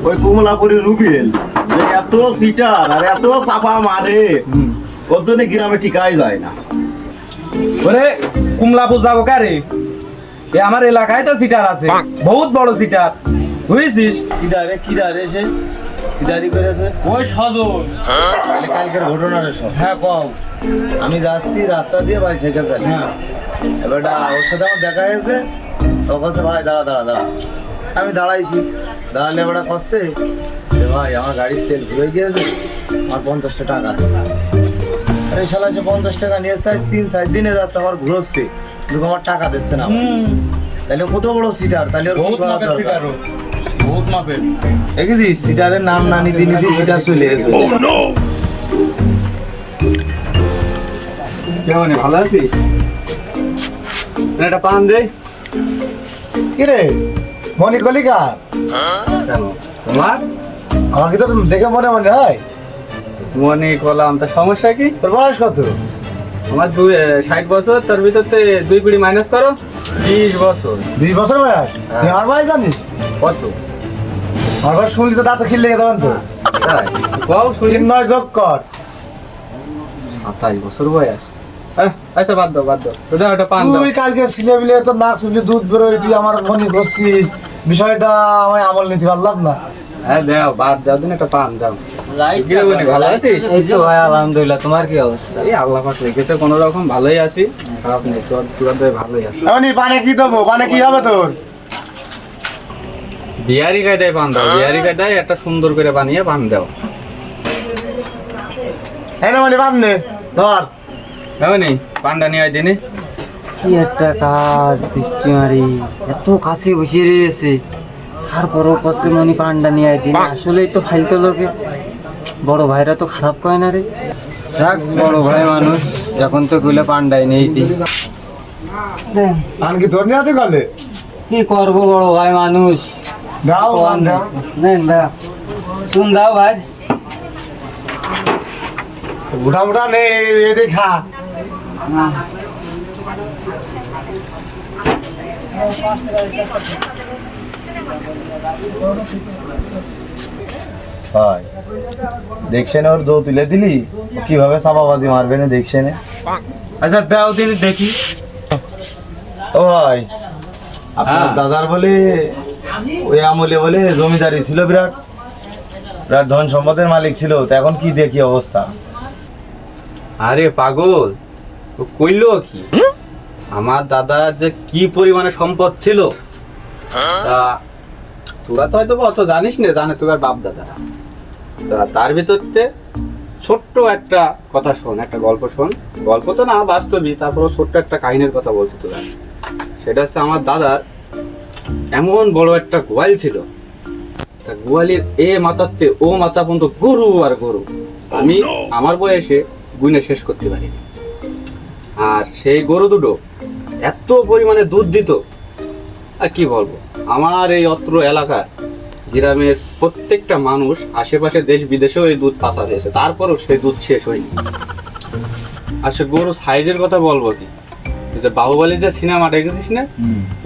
ওই কমলাপুরের রুবেল যে এত সিটার আর এত চাপা মারে ওর জন্য গ্রামে টিকাই যায় না। ওরে কমলাপুর যাবো কারে, এ আমার এলাকায় তো সিটার আছে, বহুত বড় সিটার বুঝেছিস। সিটারে কিরা রে সে সিটারি করেছে ওই সদর তাহলে কালকের ঘটনা রে সব। হ্যাঁ কম আমি যাচ্ছি রাস্তা দিয়ে বাড়ি থেকে যাচ্ছি, হ্যাঁ এবার ওর সাথে আমার দেখা হয়েছে। ও বলছে ভাই দাঁড়া দাঁড়া দাঁড়া, আমি দাঁড়াইছি, দাঁড়ালে এবার কষছে যে ভাই আমার গাড়ির তেল ঘুরে গিয়েছে, আমার 50 টাকা। আরে শালা সে 50 টাকা নিয়ে তাই 3-4 দিনে যাচ্ছে আমার ঘুরোচ্ছে, কিন্তু আমার টাকা দিচ্ছে না। তাহলে কত বড় সিটার, তাহলে ওর বহুত মাপের সিটার, বহুত মাপের। দেখেছিস সিটারের নাম না নিতে নিতে সিটার চলে এসে। কেমন ভালো আছিস? একটা পান দে। কিরে মনি কলিকা, তোমার আমাকে তো দেখে মনে মনে হয়। মনে করলাম, তা সমস্যা কি? তোর বয়স কত? আমার 60 বছর, তার ভিতর 2 পিঁড়ি মাইনাস করো, 20 বছর। 20 বছর বয়স? তুই আমার বয়স জানিস? কত? আমার বয়স শুনলি তো দাঁত খিল লেগে দেবেন তো। তাই কও শুনি। 3 9 যোগ কর। 27 বছর বয়স। আচ্ছা বাদ দাও বাদ দাও, দাও একটা পান দাও। তুই কালকে ছিলে বিলে তো নাক শুনলি দুধ বেরোয়, তুই আমার মনি করছিস, বিষয়টা আমায় আমল নিতে পারলাম না। হ্যাঁ দাও, বাদ দাও, দিন একটা পান দাও। ভালো আছিস? এই তো ভাই আলহামদুলিল্লাহ, তোমার কি অবস্থা? এই আল্লাহ পাক রেখেছে কোনো রকম, ভালোই আছি, খারাপ নেই, তোর ভালোই আছি। মনি পানে কি দেবো, পানে কি হবে তোর? বিহারি কায়দায় পান দাও, বিহারি কায়দায় একটা সুন্দর করে বানিয়ে পান দাও। হ্যাঁ না মনি পান নে ধর। এমনি পানটা নিয়ে আয় দিনে। কি একটা কাজ, বৃষ্টি মারি এত কাছে বসে রয়েছে, তারপরও কষে মনি পান্ডা নিয়ে আয় দিন। আসলেই তো ফালতু লোকে, বড় ভাইরা তো খারাপ কয় না রে। যাক, বড় ভাই মানুষ, এখন তো গুলো পান্ডাই নেই দি। পান কি তোর নিয়ে হাতে গলে? কি করবো, বড় ভাই মানুষ। দাও পান দাও। নেন দাও, শুন দাও ভাই। উঠা উঠা নে, এ খা। ভাই দেখছেন ওর জো তুলে দিলি, ও কিভাবে চাপাবাজি মারবে না দেখছেন। আচ্ছা দাও দিন দেখি। ও ভাই আপনার হ্যাঁ। দাদার বলে ওই আমলে বলে জমিদারি ছিল, বিরাট বিরাট ধন সম্পদের মালিক ছিল, তো এখন কি দেখি অবস্থা। আরে পাগল, ও কইলো কি? আমার দাদার যে কি পরিমাণে সম্পদ ছিল, তা তোরা তো হয়তো অত জানিস না, জানে তোর বাপ দাদারা। তা তার ভিতরতে ছোট্ট একটা কথা শোন, একটা গল্প শোন। গল্প তো না, বাস্তবই, তারপর ছোট্ট একটা কাহিনীর কথা বলছি তোরা। সেটা হচ্ছে আমার দাদার এমন বড় একটা গোয়াল ছিল, তা গোয়ালের এ মাথাতে ও মাথা পর্যন্ত গরু আর গরু, আমি আমার বয়সে গুনে শেষ করতে পারিনি। আর সেই গরু দুটো এত পরিমাণে দুধ দিত, আর কি বলবো, আমার এই অত্র এলাকার গ্রামের প্রত্যেকটা মানুষ, আশেপাশে দেশ বিদেশেও এই দুধ পাশা দিয়েছে, তারপরেও সেই দুধ শেষ হয়নি। আর সে গরু সাইজের কথা বলবো কি, যে বাহুবলীর যে সিনেমা দেখেছিস না,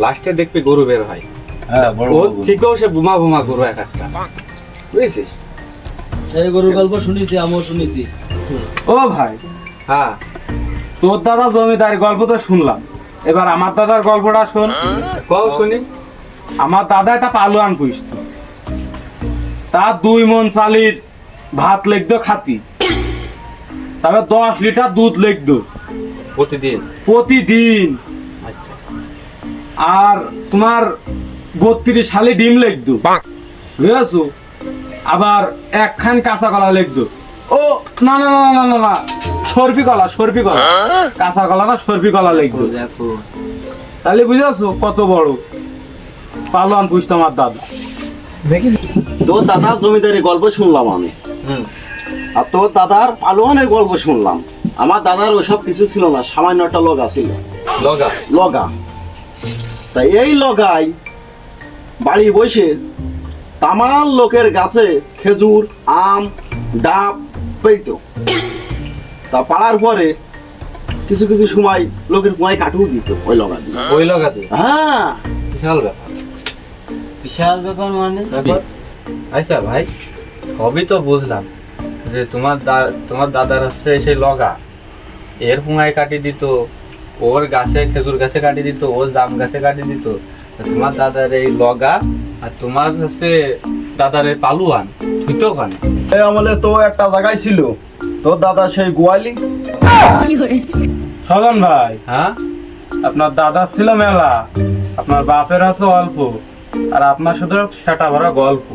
লাস্টে দেখবি গরু বের হয়, হ্যাঁ বড় ওর থেকেও সে বুমা বুমা গরু এক একটা, বুঝেছিস? এই গরুর গল্প শুনেছি, আমিও শুনেছি। ও ভাই, হ্যাঁ, তোর দাদা জমিদার গল্প তো শুনলাম, এবার আমার দাদার গল্পটা শোন। কও শুনি। আমার দাদা একটা পালোয়ান পুষত, তার 2 মণ চালির ভাত লেগতো খাতি, তবে 10 লিটার দুধ লেগতো প্রতিদিন প্রতিদিন। আচ্ছা, আর তোমার 32 সালে ডিম লেগতো, বুঝেছো? আবার 1 খান কাঁচা কলা লেগতো। ও না না না না না না, সরপি কলা, সরপি কলা, কাঁচা কলা না, সরপি কলা লেগতো। দেখো তাহলে বুঝেছো কত বড় পালোয়ান পুষতো আমার দাদা। দেখিস তোর দাদার জমিদারি গল্প শুনলাম আমি, আর তোর দাদার পালোয়ানের গল্প শুনলাম। আমার দাদার ওসব কিছু ছিল না, সামান্য একটা লগা ছিল, লগা লগা। তাই এই লগাই বাড়ি বসে তামাল লোকের গাছে খেজুর, আম, ডাব পেত। তা পাড়ার পরে কিছু কিছু সময় লোকের কুয়ায় কাটুও দিত ওই লগা দিয়ে। ওই লগাতে হ্যাঁ, বিশাল ব্যাপার। বিশাল ব্যাপার মানে। আচ্ছা ভাই, সবই তো বুঝলাম যে তোমার দাদার হচ্ছে সেই লগা, এর পুঙায় কাটি দিত, ওর গাছে খেজুর গাছে কাটি দিত, ওর জাম গাছে কাটি দিত। তা তোমার দাদার এই লগা আর তোমার হচ্ছে দাদার এই পালুয়ান ধুইতো কেন? এই আমলে তো একটা জায়গায় ছিল তোর দাদা সেই গোয়ালি। চলন ভাই, হ্যাঁ, আপনার দাদা ছিল মেলা, আপনার বাপের আছে অল্প, আর আপনার শুধু সেটা ভরা গল্প।